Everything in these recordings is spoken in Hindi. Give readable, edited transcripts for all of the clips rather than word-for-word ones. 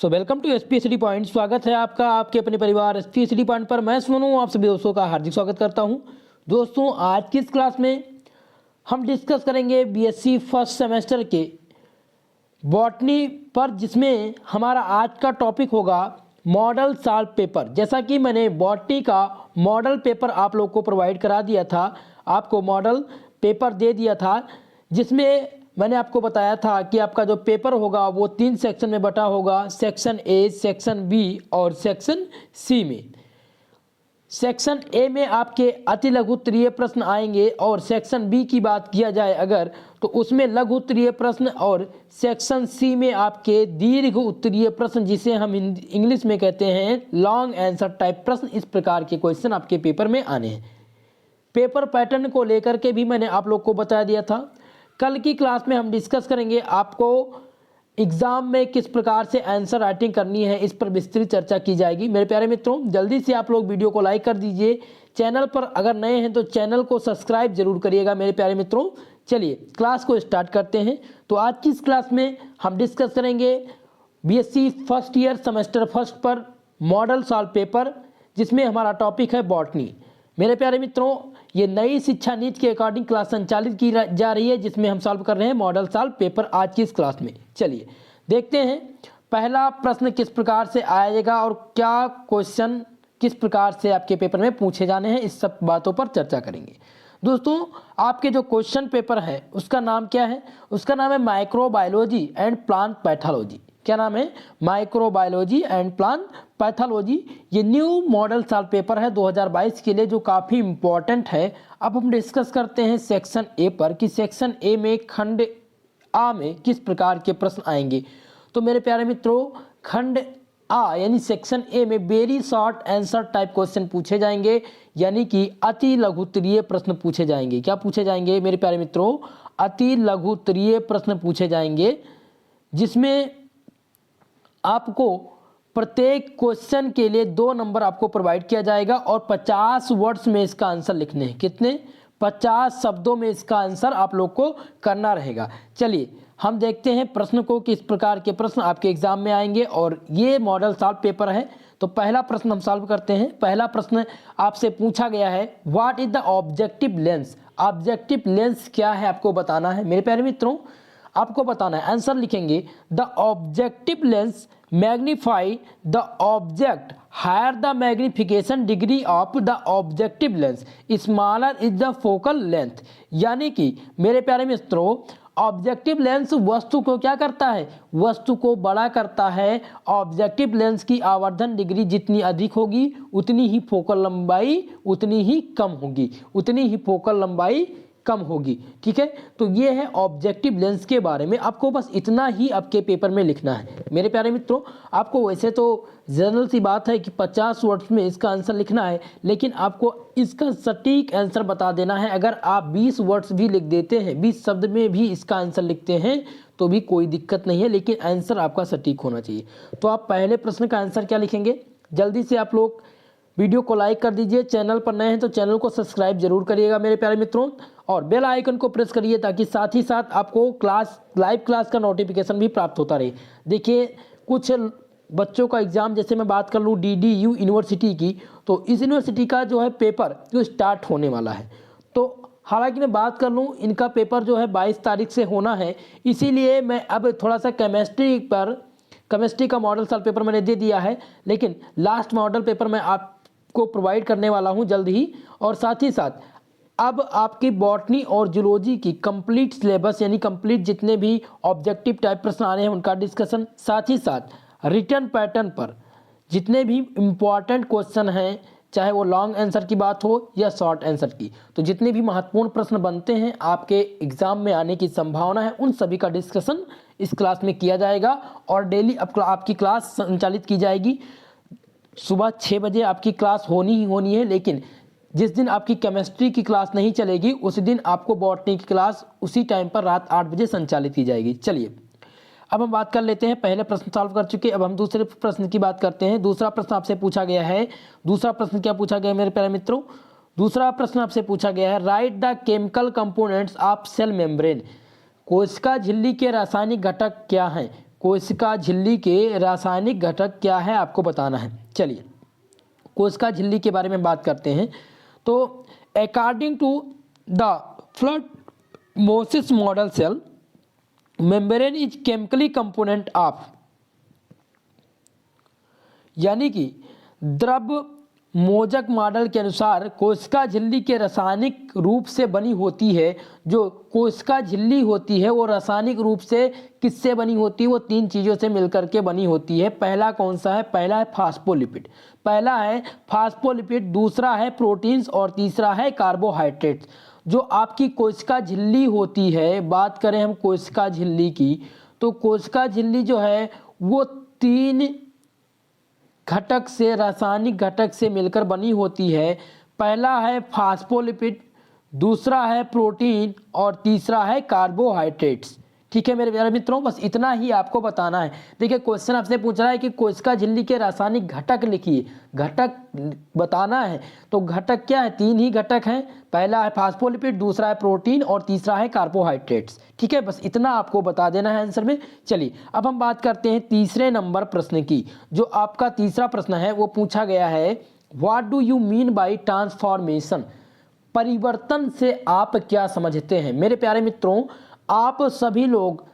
Welcome to एसपीएसडी point. स्वागत है आपका आपके अपने परिवार एसपीएसडी पॉइंट पर। मैं सोनू आप सभी दोस्तों का हार्दिक स्वागत करता हूं। दोस्तों आज की इस क्लास में हम डिस्कस करेंगे बीएससी फर्स्ट सेमेस्टर के बॉटनी पर, जिसमें हमारा आज का टॉपिक होगा मॉडल सॉल्व पेपर। जैसा कि मैंने बॉटनी का मॉडल पेपर आप लोग को प्रोवाइड करा दिया था, आपको मॉडल पेपर दे दिया था, जिसमें मैंने आपको बताया था कि आपका जो पेपर होगा वो 3 सेक्शन में बटा होगा, सेक्शन ए, सेक्शन बी और सेक्शन सी में। सेक्शन ए में आपके अति लघु उत्तरीय प्रश्न आएंगे और सेक्शन बी की बात किया जाए अगर तो उसमें लघु उत्तरीय प्रश्न, और सेक्शन सी में आपके दीर्घ उत्तरीय प्रश्न, जिसे हम इंग्लिश में कहते हैं लॉन्ग आंसर टाइप प्रश्न। इस प्रकार के क्वेश्चन आपके पेपर में आने हैं। पेपर पैटर्न को लेकर के भी मैंने आप लोग को बता दिया था। कल की क्लास में हम डिस्कस करेंगे आपको एग्जाम में किस प्रकार से आंसर राइटिंग करनी है, इस पर विस्तृत चर्चा की जाएगी। मेरे प्यारे मित्रों, जल्दी से आप लोग वीडियो को लाइक कर दीजिए। चैनल पर अगर नए हैं तो चैनल को सब्सक्राइब जरूर करिएगा मेरे प्यारे मित्रों। चलिए क्लास को स्टार्ट करते हैं। तो आज की इस क्लास में हम डिस्कस करेंगे BSc first year semester first पर मॉडल सॉल्व पेपर, जिसमें हमारा टॉपिक है बॉटनी। मेरे प्यारे मित्रों, ये नई शिक्षा नीति के अकॉर्डिंग क्लास संचालित की जा रही है, जिसमें हम सॉल्व कर रहे हैं मॉडल सॉल्व पेपर आज की इस क्लास में। चलिए देखते हैं पहला प्रश्न किस प्रकार से आएगा और क्या क्वेश्चन किस प्रकार से आपके पेपर में पूछे जाने हैं, इस सब बातों पर चर्चा करेंगे। दोस्तों आपके जो क्वेश्चन पेपर है उसका नाम क्या है? उसका नाम है माइक्रोबायोलॉजी एंड प्लांट पैथोलॉजी। क्या नाम है? Microbiology and plant pathology. ये न्यू मॉडल सॉल्व पेपर है 2022 के लिए, जो काफ़ी इम्पोर्टेंट है। अब हम डिस्कस करते हैं सेक्शन ए पर कि सेक्शन ए में खंड आ में किस प्रकार के प्रश्न आएंगे। तो मेरे प्यारे मित्रों, खंड आ यानी सेक्शन ए में very short answer type question पूछे जाएंगे, यानी कि अति लघुत्तरीय प्रश्न पूछे जाएंगे। क्या पूछे जाएंगे मेरे प्यारे मित्रों? अति लघुत्तरीय प्रश्न पूछे जाएंगे, जिसमें आपको प्रत्येक क्वेश्चन के लिए 2 नंबर आपको प्रोवाइड किया जाएगा और 50 वर्ड्स में इसका आंसर लिखने हैं। कितने? 50 शब्दों में इसका आंसर आप लोग को करना रहेगा। चलिए हम देखते हैं प्रश्न को, किस प्रकार के प्रश्न आपके एग्जाम में आएंगे, और ये मॉडल सॉल्व पेपर है। तो पहला प्रश्न हम सॉल्व करते हैं। पहला प्रश्न आपसे पूछा गया है, what is the objective lens. Objective lens क्या है आपको बताना है मेरे प्यारे मित्रों, आपको बताना है। आंसर लिखेंगे, the objective lens magnify the object higher the magnification degree of the objective lens smaller is the focal length. यानी कि मेरे प्यारे मित्रों, ऑब्जेक्टिव लेंस वस्तु को क्या करता है? वस्तु को बड़ा करता है। ऑब्जेक्टिव लेंस की आवर्धन डिग्री जितनी अधिक होगी उतनी ही फोकल लंबाई उतनी ही कम होगी, उतनी ही फोकल लंबाई कम होगी। ठीक है, तो ये है ऑब्जेक्टिव लेंस के बारे में। आपको बस इतना ही आपके पेपर में लिखना है मेरे प्यारे मित्रों। आपको वैसे तो जनरल सी बात है कि 50 वर्ड्स में इसका आंसर लिखना है, लेकिन आपको इसका सटीक आंसर बता देना है। अगर आप 20 वर्ड्स भी लिख देते हैं, 20 शब्द में भी इसका आंसर लिखते हैं तो भी कोई दिक्कत नहीं है, लेकिन आंसर आपका सटीक होना चाहिए। तो आप पहले प्रश्न का आंसर क्या लिखेंगे? जल्दी से आप लोग वीडियो को लाइक कर दीजिए। चैनल पर नए हैं तो चैनल को सब्सक्राइब जरूर करिएगा मेरे प्यारे मित्रों, और बेल आइकन को प्रेस करिए ताकि साथ ही साथ आपको लाइव क्लास का नोटिफिकेशन भी प्राप्त होता रहे। देखिए कुछ बच्चों का एग्जाम, जैसे मैं बात कर लूँ DDU यूनिवर्सिटी की, तो इस यूनिवर्सिटी का जो है पेपर जो स्टार्ट होने वाला है। तो हालांकि मैं बात कर लूँ, इनका पेपर जो है 22 तारीख से होना है, इसीलिए मैं अब थोड़ा सा केमिस्ट्री का मॉडल सॉल्व पेपर मैंने दे दिया है, लेकिन लास्ट मॉडल पेपर मैं आपको प्रोवाइड करने वाला हूं जल्द ही। और साथ ही साथ अब आपकी बॉटनी और जूलॉजी की कंप्लीट सिलेबस, यानी कंप्लीट जितने भी ऑब्जेक्टिव टाइप प्रश्न आ रहे हैं उनका डिस्कशन, साथ ही साथ रिटर्न पैटर्न पर जितने भी इम्पॉर्टेंट क्वेश्चन हैं, चाहे वो लॉन्ग आंसर की बात हो या शॉर्ट आंसर की, तो जितने भी महत्वपूर्ण प्रश्न बनते हैं आपके एग्जाम में आने की संभावना है, उन सभी का डिस्कशन इस क्लास में किया जाएगा। और डेली आपकी क्लास संचालित की जाएगी। सुबह 6 बजे आपकी क्लास होनी ही होनी है, लेकिन जिस दिन आपकी केमिस्ट्री की क्लास नहीं चलेगी उस दिन आपको बॉटनी की क्लास उसी टाइम पर रात 8 बजे संचालित की जाएगी। चलिए अब हम बात कर लेते हैं, पहले प्रश्न सॉल्व कर चुके, अब हम दूसरे प्रश्न की बात करते हैं। दूसरा प्रश्न आपसे पूछा गया है। दूसरा प्रश्न क्या पूछा गया मेरे प्यारे मित्रों? दूसरा प्रश्न आपसे पूछा गया है, write the chemical components of cell membrane. कोशिका झिल्ली के रासायनिक घटक क्या हैं? कोशिका झिल्ली के रासायनिक घटक क्या है आपको बताना है। चलिए कोशिका झिल्ली के बारे में बात करते हैं। तो according to the fluid mosaic model cell membrane is chemically component of, यानी कि द्रव मोजक मॉडल के अनुसार कोशिका झिल्ली के रासायनिक रूप से बनी होती है। जो कोशिका झिल्ली होती है वो रासायनिक रूप से किससे बनी होती है, वो 3 चीज़ों से मिलकर के बनी होती है। पहला कौन सा है, पहला है फास्फोलिपिड, दूसरा है प्रोटीन्स और तीसरा है कार्बोहाइड्रेट्स। जो आपकी कोशिका झिल्ली होती है, बात करें हम कोशिका झिल्ली की, तो कोशिका झिल्ली जो है वो 3 घटक से, रासायनिक घटक से मिलकर बनी होती है। पहला है फास्फोलिपिड, दूसरा है प्रोटीन और तीसरा है कार्बोहाइड्रेट्स। ठीक है मेरे प्यारे मित्रों, बस इतना ही आपको बताना है। देखिए क्वेश्चन आपसे पूछ रहा है कि कोशिका झिल्ली के रासायनिक घटक लिखिए, घटक बताना है। तो घटक क्या है, 3 ही घटक हैं, पहला है फास्फोलिपिड, दूसरा है प्रोटीन और तीसरा है कार्बोहाइड्रेट्स। ठीक है, बस इतना आपको बता देना है आंसर में। चलिए अब हम बात करते हैं तीसरे नंबर प्रश्न की। जो आपका तीसरा प्रश्न है वो पूछा गया है, what do you mean by transformation, परिवर्तन से आप क्या समझते हैं। मेरे प्यारे मित्रों, आप सभी लोग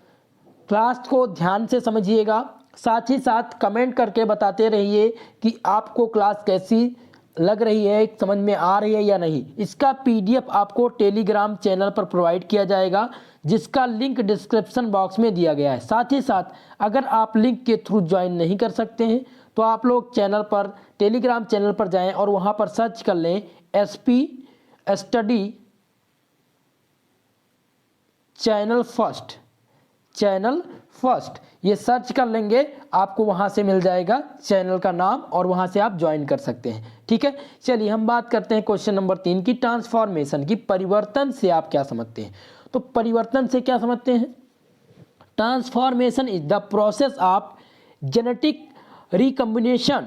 क्लास को ध्यान से समझिएगा, साथ ही साथ कमेंट करके बताते रहिए कि आपको क्लास कैसी लग रही है, समझ में आ रही है या नहीं। इसका PDF आपको टेलीग्राम चैनल पर प्रोवाइड किया जाएगा, जिसका लिंक डिस्क्रिप्शन बॉक्स में दिया गया है। साथ ही साथ अगर आप लिंक के थ्रू ज्वाइन नहीं कर सकते हैं तो आप लोग चैनल पर, टेलीग्राम चैनल पर जाएं और वहाँ पर सर्च कर लें SP स्टडी चैनल फर्स्ट, ये सर्च कर लेंगे, आपको वहां से मिल जाएगा चैनल का नाम और वहां से आप ज्वाइन कर सकते हैं। ठीक है, चलिए हम बात करते हैं क्वेश्चन नंबर 3 की, ट्रांसफॉर्मेशन की। परिवर्तन से आप क्या समझते हैं। तो परिवर्तन से क्या समझते हैं, transformation is the process of genetic recombination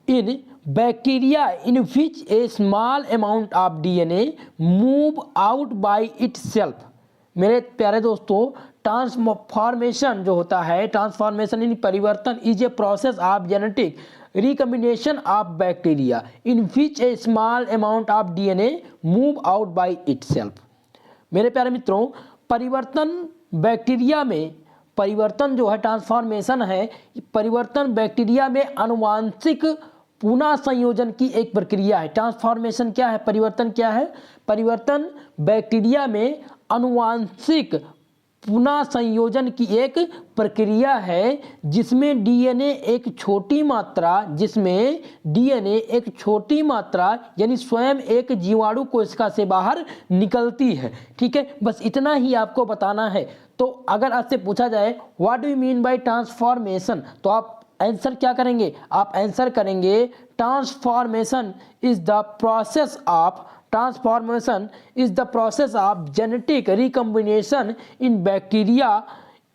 in bacteria in which A small amount of DNA move out by itself. मेरे प्यारे दोस्तों, ट्रांसफॉर्मेशन जो होता है, ट्रांसफॉर्मेशन इन परिवर्तन is a process of genetic recombination of bacteria in which A small amount of DNA move out by itself. मेरे प्यारे मित्रों, परिवर्तन बैक्टीरिया में, परिवर्तन जो है ट्रांसफॉर्मेशन है, परिवर्तन बैक्टीरिया में आनुवांशिक पुनः संयोजन की एक प्रक्रिया है। ट्रांसफॉर्मेशन क्या है, परिवर्तन क्या है, परिवर्तन बैक्टीरिया में आनुवांशिक पुनः संयोजन की एक प्रक्रिया है, जिसमें DNA एक छोटी मात्रा यानी स्वयं एक जीवाणु कोशिका से बाहर निकलती है। ठीक है, बस इतना ही आपको बताना है। तो अगर आपसे पूछा जाए what do you mean by transformation, तो आप आंसर क्या करेंगे, आप आंसर करेंगे transformation is the process of genetic recombination in bacteria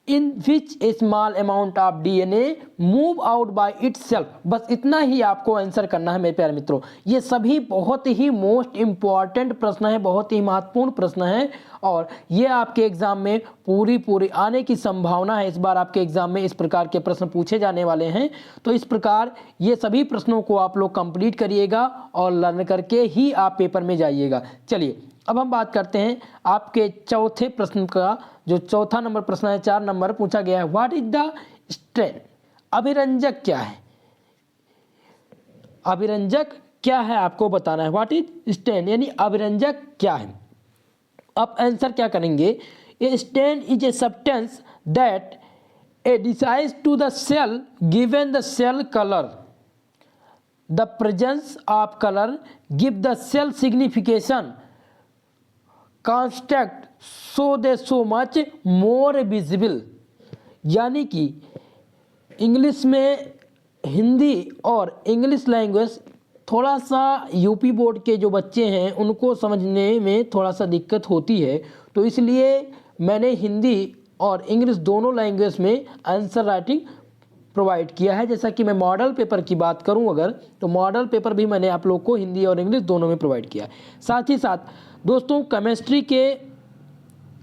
in which a small amount of DNA move out by itself। बस इतना ही आपको आंसर करना है मेरे प्यारे मित्रों। ये सभी बहुत ही मोस्ट इम्पॉर्टेंट प्रश्न है, बहुत ही महत्वपूर्ण प्रश्न है और ये आपके एग्जाम में पूरी आने की संभावना है। इस बार आपके एग्जाम में इस प्रकार के प्रश्न पूछे जाने वाले हैं। तो इस प्रकार ये सभी प्रश्नों को आप लोग कंप्लीट करिएगा और लर्न करके ही आप पेपर में जाइएगा। चलिए अब हम बात करते हैं आपके चौथे प्रश्न का। जो चौथा नंबर प्रश्न है, 4 नंबर पूछा गया है, व्हाट इज द स्ट्रेन, अभिरंजक क्या है। अभिरंजक क्या है आपको बताना है, व्हाट इज स्ट्रेन यानी अभिरंजक क्या है। अब आंसर क्या करेंगे, a strain is a substance that adheres to the cell given the cell colour, the presence of colour give the cell signification construct so they so much more visible. यानी कि इंग्लिश में, हिंदी और इंग्लिश लैंग्वेज थोड़ा सा यूपी बोर्ड के जो बच्चे हैं उनको समझने में थोड़ा सा दिक्कत होती है, तो इसलिए मैंने हिंदी और इंग्लिश दोनों लैंग्वेज में आंसर राइटिंग प्रोवाइड किया है। जैसा कि मैं मॉडल पेपर की बात करूं अगर, तो मॉडल पेपर भी मैंने आप लोग को हिंदी और इंग्लिश दोनों में प्रोवाइड किया है। साथ ही साथ दोस्तों, केमिस्ट्री के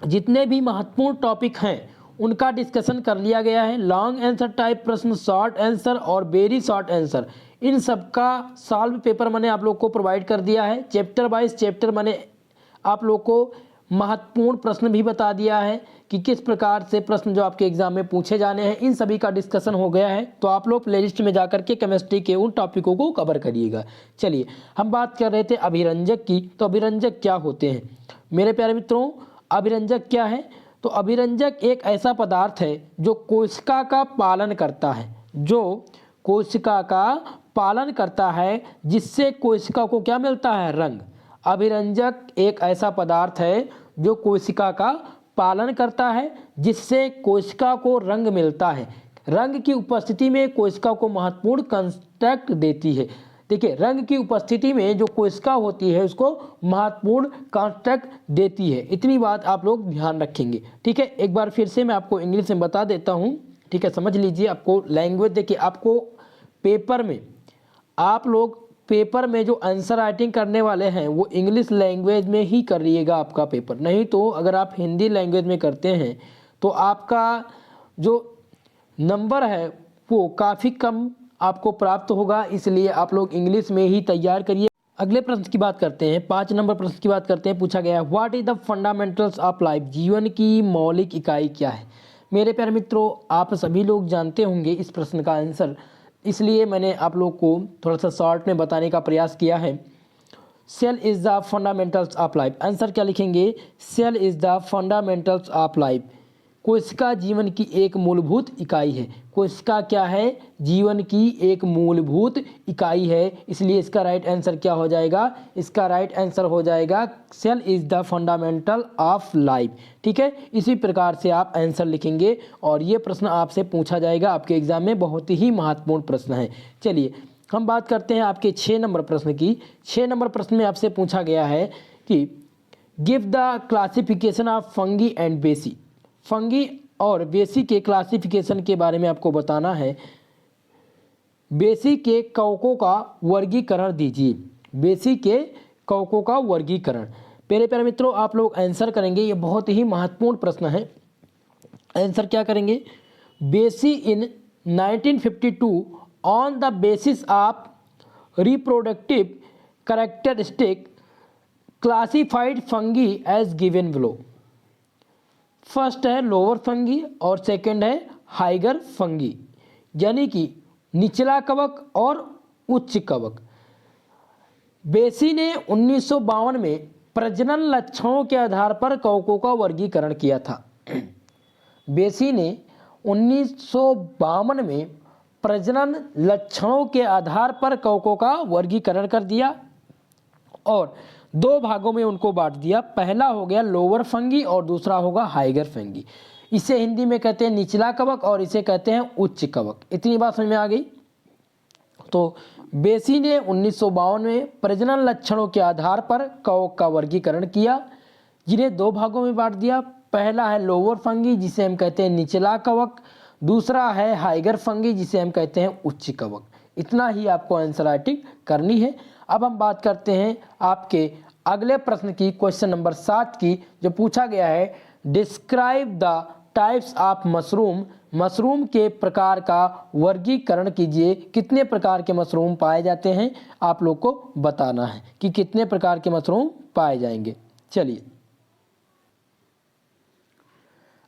जितने भी महत्वपूर्ण टॉपिक हैं उनका डिस्कशन कर लिया गया है। लॉन्ग आंसर टाइप प्रश्न, शॉर्ट आंसर और वेरी शॉर्ट आंसर, इन सब का सॉल्व पेपर मैंने आप लोग को प्रोवाइड कर दिया है। चैप्टर वाइज चैप्टर मैंने आप लोग को महत्वपूर्ण प्रश्न भी बता दिया है कि किस प्रकार से प्रश्न जो आपके एग्जाम में पूछे जाने हैं, इन सभी का डिस्कशन हो गया है। तो आप लोग प्लेलिस्ट में जाकर के केमिस्ट्री के उन टॉपिकों को कवर करिएगा। चलिए, हम बात कर रहे थे अभिरंजक की। तो अभिरंजक क्या होते हैं मेरे प्यारे मित्रों? अभिरंजक क्या है? तो अभिरंजक एक ऐसा पदार्थ है जो कोशिका का पालन करता है, जो कोशिका का पालन करता है, जिससे कोशिका को क्या मिलता है? रंग। अभिरंजक एक ऐसा पदार्थ है जो कोशिका का पालन करता है, जिससे कोशिका को रंग मिलता है। रंग की उपस्थिति में कोशिका को महत्वपूर्ण कांटेक्ट देती है। देखिए, रंग की उपस्थिति में जो कोशिका होती है उसको महत्वपूर्ण कांटेक्ट देती है। इतनी बात आप लोग ध्यान रखेंगे, ठीक है। एक बार फिर से मैं आपको इंग्लिश में बता देता हूँ, ठीक है, समझ लीजिए। आपको लैंग्वेज, देखिए, आपको पेपर में, आप लोग पेपर में जो आंसर राइटिंग करने वाले हैं वो इंग्लिश लैंग्वेज में ही करिएगा आपका पेपर। नहीं तो अगर आप हिंदी लैंग्वेज में करते हैं तो आपका जो नंबर है वो काफ़ी कम आपको प्राप्त होगा। इसलिए आप लोग इंग्लिश में ही तैयार करिए। अगले प्रश्न की बात करते हैं, 5 नंबर प्रश्न की बात करते हैं। पूछा गया है, what is the fundamentals of life? जीवन की मौलिक इकाई क्या है? मेरे प्यारे मित्रों, आप सभी लोग जानते होंगे इस प्रश्न का आंसर, इसलिए मैंने आप लोग को थोड़ा सा शॉर्ट में बताने का प्रयास किया है। Cell is the fundamentals of life. Answer क्या लिखेंगे? Cell is the fundamentals of life. कोशिका जीवन की एक मूलभूत इकाई है। कोशिका क्या है? जीवन की एक मूलभूत इकाई है। इसलिए इसका राइट आंसर क्या हो जाएगा? इसका राइट आंसर हो जाएगा cell is the fundamental of life. ठीक है, इसी प्रकार से आप आंसर लिखेंगे और ये प्रश्न आपसे पूछा जाएगा आपके एग्जाम में। बहुत ही महत्वपूर्ण प्रश्न है। चलिए, हम बात करते हैं आपके 6 नंबर प्रश्न की। 6 नंबर प्रश्न में आपसे पूछा गया है कि give the classification of fungi and बेसी। फंगी और बेसी के क्लासिफिकेशन के बारे में आपको बताना है। बेसी के कवकों का वर्गीकरण दीजिए। बेसी के कवकों का वर्गीकरण। मेरे प्यारे मित्रों, आप लोग आंसर करेंगे, ये बहुत ही महत्वपूर्ण प्रश्न है। आंसर क्या करेंगे? Bessey in 1952 on the basis of reproductive characteristic classified fungi as given below. First है लोअर फंगी और सेकंड है हाइगर फंगी, यानी कि निचला कवक और उच्च कवक। बेसी ने 1952 में प्रजनन लक्षणों के आधार पर कवकों का वर्गीकरण किया था। बेसी ने 1952 में प्रजनन लक्षणों के आधार पर कवकों का वर्गीकरण कर दिया और 2 भागों में उनको बांट दिया। पहला हो गया लोअर फंगी और दूसरा होगा हाइगर फंगी। इसे हिंदी में कहते हैं निचला कवक और इसे कहते हैं उच्च कवक। इतनी बात समझ में आ गई। तो बेसी ने 1952 में प्रजनन लक्षणों के आधार पर कवक का वर्गीकरण किया, जिन्हें 2 भागों में बांट दिया। पहला है लोअर फंगी, जिसे हम कहते हैं निचला कवक। दूसरा है हाइगर फंगी, जिसे हम कहते हैं उच्च कवक। इतना ही आपको आंसर राइटिंग करनी है। अब हम बात करते हैं आपके अगले प्रश्न की, क्वेश्चन नंबर 7 की, जो पूछा गया है describe the types of mushroom. Mushroom के प्रकार का वर्गीकरण कीजिए। कितने प्रकार के मशरूम पाए जाते हैं आप लोग को बताना है कि कितने प्रकार के मशरूम पाए जाएंगे। चलिए,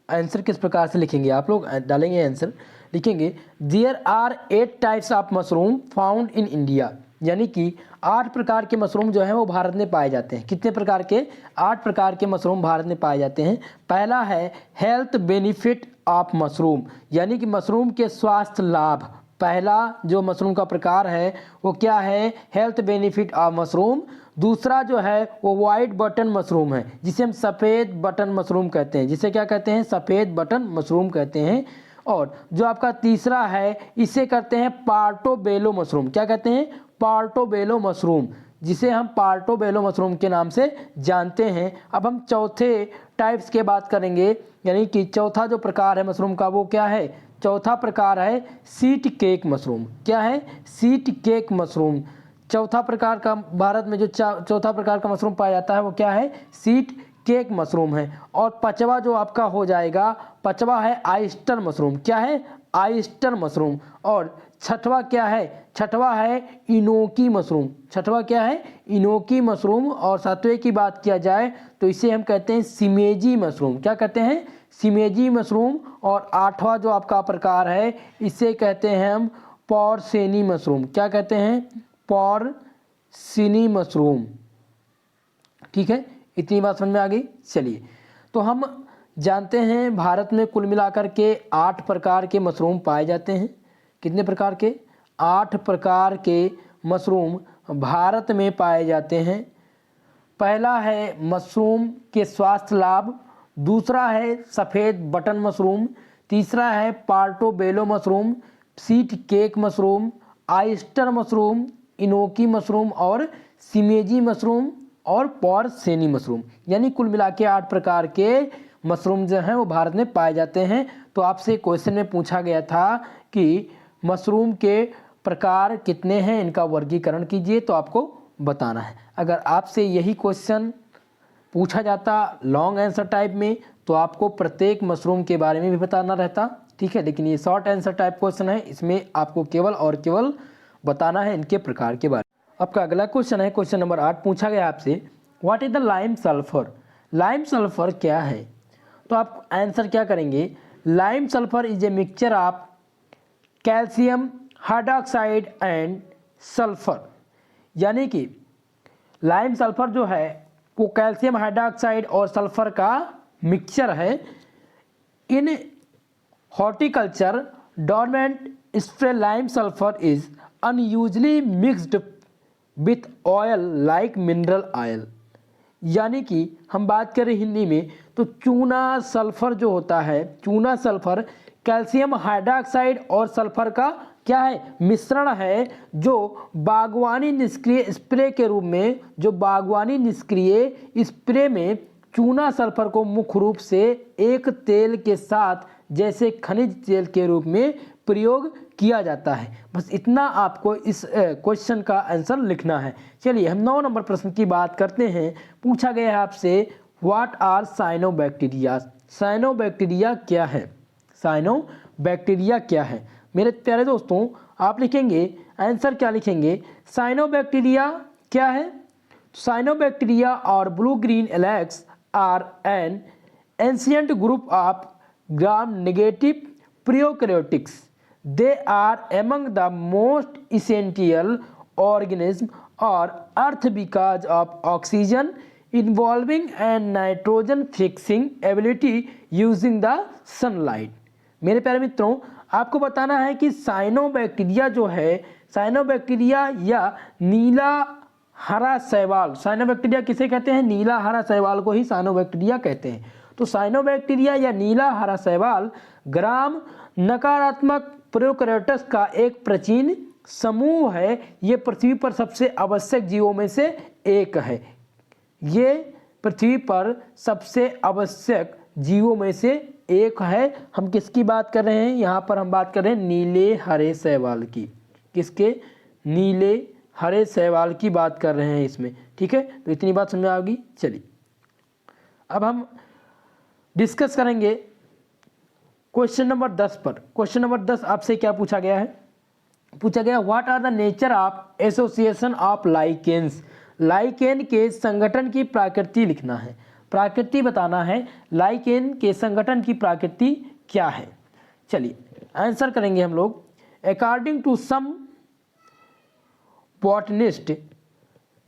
आंसर किस प्रकार से लिखेंगे आप लोग? डालेंगे आंसर, लिखेंगे there are 8 types of mushroom found in India, यानी कि 8 प्रकार के मशरूम जो है वो भारत में पाए जाते हैं। कितने प्रकार के? 8 प्रकार के मशरूम भारत में पाए जाते हैं। पहला है हेल्थ बेनिफिट ऑफ मशरूम, यानी कि मशरूम के स्वास्थ्य लाभ। पहला जो मशरूम का प्रकार है वो क्या है? Health benefit of mushroom. दूसरा जो है वो वाइट बटन मशरूम है, जिसे हम सफ़ेद बटन मशरूम कहते हैं। जिसे क्या कहते हैं? सफ़ेद बटन मशरूम कहते हैं। और जो आपका तीसरा है, इसे कहते हैं पार्टोबेलो मशरूम। क्या कहते हैं? पार्टोबेलो मशरूम, जिसे हम पार्टोबेलो मशरूम के नाम से जानते हैं। अब हम चौथे टाइप्स के बात करेंगे, यानी कि चौथा जो प्रकार है मशरूम का वो क्या है? चौथा प्रकार है सीट केक मशरूम। क्या है? Seat cake mushroom. चौथा प्रकार का भारत में जो चौथा प्रकार का मशरूम पाया जाता है वो क्या है? सीट केक मशरूम है। और 5वां जो आपका हो जाएगा पांचवा है आयस्टर मशरूम, क्या है आयस्टर मशरूम। और छठवा क्या है, छठवा है इनोकी मशरूम, छठवा क्या है इनोकी मशरूम। और सातवें की बात किया जाए तो इसे हम कहते हैं सिमेजी मशरूम, क्या कहते हैं सिमेजी मशरूम। और आठवां जो आपका प्रकार है इसे कहते हैं हम पॉर्सेनी मशरूम, क्या कहते हैं पॉर्सिनी मशरूम। ठीक है, इतनी बात समझ में आ गई। चलिए, तो हम जानते हैं भारत में कुल मिलाकर के 8 प्रकार के मशरूम पाए जाते हैं। कितने प्रकार के, 8 प्रकार के मशरूम भारत में पाए जाते हैं। पहला है मशरूम के स्वास्थ्य लाभ, दूसरा है सफ़ेद बटन मशरूम, तीसरा है portobello mushroom, shiitake mushroom, oyster mushroom, enoki mushroom और सिमेजी मशरूम और पॉर्सेनी मशरूम। यानी कुल मिला के 8 प्रकार के मशरूम जो हैं वो भारत में पाए जाते हैं। तो आपसे क्वेश्चन में पूछा गया था कि मशरूम के प्रकार कितने हैं, इनका वर्गीकरण कीजिए, तो आपको बताना है। अगर आपसे यही क्वेश्चन पूछा जाता लॉन्ग आंसर टाइप में तो आपको प्रत्येक मशरूम के बारे में भी बताना रहता। ठीक है, लेकिन ये शॉर्ट आंसर टाइप क्वेश्चन है, इसमें आपको केवल और केवल बताना है इनके प्रकार के बारे में। आपका अगला क्वेश्चन है, क्वेश्चन नंबर 8 पूछा गया आपसे, what is the lime sulphur. Lime sulphur क्या है, तो आप आंसर क्या करेंगे, lime sulphur is a mixture of calcium hydroxide and sulphur. यानी कि लाइम सल्फर जो है वो कैल्शियम हाइड्रोक्साइड और सल्फर का मिक्सचर है। In horticulture dormant spray lime sulphur is unusually mixed with oil like mineral oil. यानी कि हम बात करें हिंदी में तो चूना सल्फर जो होता है, चूना सल्फर कैल्शियम हाइड्रोक्साइड और सल्फर का क्या है मिश्रण है, जो बागवानी निष्क्रिय स्प्रे के रूप में, जो बागवानी निष्क्रिय स्प्रे में चूना सल्फर को मुख्य रूप से एक तेल के साथ जैसे खनिज तेल के रूप में प्रयोग किया जाता है। बस इतना आपको इस क्वेश्चन का आंसर लिखना है। चलिए हम 9 नंबर प्रश्न की बात करते हैं। पूछा गया है आपसे व्हाट आर साइनोबैक्टीरिया। साइनोबैक्टीरिया क्या है, साइनोबैक्टीरिया क्या है। मेरे प्यारे दोस्तों आप लिखेंगे आंसर क्या लिखेंगे, साइनोबैक्टीरिया क्या है। साइनोबैक्टीरिया और blue green algae are an ancient group of gram negative prokaryotics. They are among the most essential organism on earth because of oxygen involving and nitrogen fixing ability using the sunlight। मेरे प्यारे मित्रों आपको बताना है कि साइनोबैक्टीरिया जो है, साइनोबैक्टीरिया या नीला हरा शैवाल, साइनोबैक्टीरिया किसे कहते हैं, नीला हरा शैवाल को ही साइनोबैक्टीरिया कहते हैं। तो साइनोबैक्टीरिया या नीला हरा शैवाल ग्राम नकारात्मक प्रोकैरियोट्स का एक प्राचीन समूह है। ये पृथ्वी पर सबसे आवश्यक जीवों में से एक है। ये पृथ्वी पर सबसे आवश्यक जीवों में से एक है। हम किसकी बात कर रहे हैं, यहाँ पर हम बात कर रहे हैं नीले हरे शैवाल की। किसके, नीले हरे शैवाल की बात कर रहे हैं इसमें। ठीक है, तो इतनी बात समझ में आ गई। चलिए अब हम डिस्कस करेंगे क्वेश्चन नंबर 10 पर। क्वेश्चन नंबर 10 आपसे क्या पूछा गया है, पूछा गया what are the nature of association of lichens. Lichen के संगठन की प्रकृति लिखना है, प्रकृति बताना है, लाइकेन के संगठन की प्रकृति क्या है। चलिए आंसर करेंगे हम लोग। According to some botanist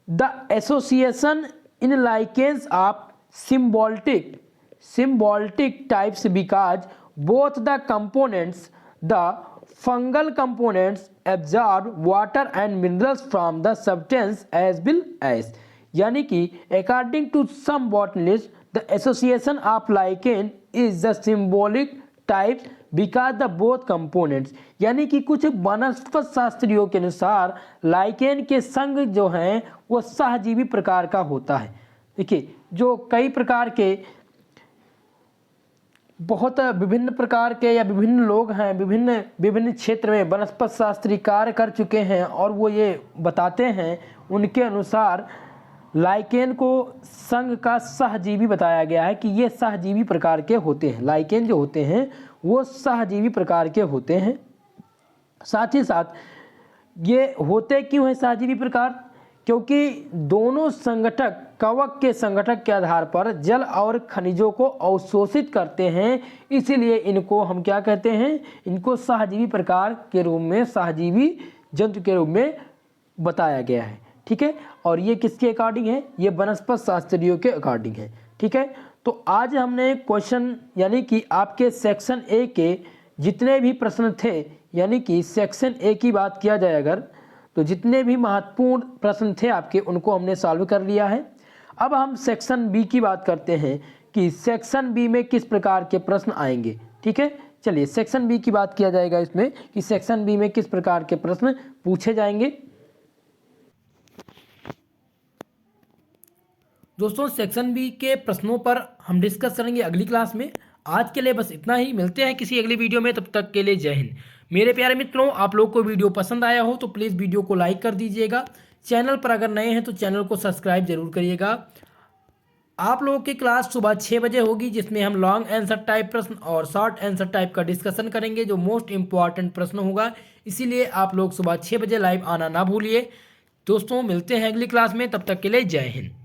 the association in lichens of symbiotic types because both the components, the fungal components absorb water and minerals from the substance as well as। यानी कि according to some botanists the association of lichen is the symbolic types because the both components। यानी कि कुछ वनस्पति शास्त्रियों के अनुसार लाइकेन के संग जो हैं वो सहजीवी प्रकार का होता है। देखिए जो कई प्रकार के बहुत विभिन्न प्रकार के या विभिन्न लोग हैं, विभिन्न क्षेत्र में वनस्पति शास्त्री कार्य कर चुके हैं और वो ये बताते हैं, उनके अनुसार लाइकेन को संघ का सहजीवी बताया गया है कि ये सहजीवी प्रकार के होते हैं। लाइकेन जो होते हैं वो सहजीवी प्रकार के होते हैं। साथ ही साथ ये होते क्यों हैं सहजीवी प्रकार? क्योंकि दोनों संगठक कवक के संगठक के आधार पर जल और खनिजों को अवशोषित करते हैं, इसीलिए इनको हम क्या कहते हैं? इनको सहजीवी प्रकार के रूप में, सहजीवी जंतु के रूप में बताया गया है। ठीक है, और ये किसके अकॉर्डिंग है? ये वनस्पति शास्त्रियों के अकॉर्डिंग है। ठीक है, तो आज हमने क्वेश्चन यानी कि आपके सेक्शन ए के जितने भी प्रश्न थे, यानी कि सेक्शन ए की बात किया जाए अगर, तो जितने भी महत्वपूर्ण प्रश्न थे आपके उनको हमने सॉल्व कर लिया है। अब हम सेक्शन बी की बात करते हैं कि सेक्शन बी में किस प्रकार के प्रश्न आएंगे। ठीक है, चलिए सेक्शन बी की बात किया जाएगा इसमें कि सेक्शन बी में किस प्रकार के प्रश्न पूछे जाएंगे। दोस्तों सेक्शन बी के प्रश्नों पर हम डिस्कस करेंगे अगली क्लास में। आज के लिए बस इतना ही, मिलते हैं किसी अगली वीडियो में, तब तक के लिए जय हिंद। मेरे प्यारे मित्रों, आप लोग को वीडियो पसंद आया हो तो प्लीज़ वीडियो को लाइक कर दीजिएगा। चैनल पर अगर नए हैं तो चैनल को सब्सक्राइब जरूर करिएगा। आप लोगों की क्लास सुबह 6 बजे होगी, जिसमें हम लॉन्ग आंसर टाइप प्रश्न और शॉर्ट आंसर टाइप का डिस्कशन करेंगे, जो मोस्ट इंपॉर्टेंट प्रश्न होगा। इसीलिए आप लोग सुबह 6 बजे लाइव आना ना भूलिए। दोस्तों मिलते हैं अगली क्लास में, तब तक के लिए जय हिंद।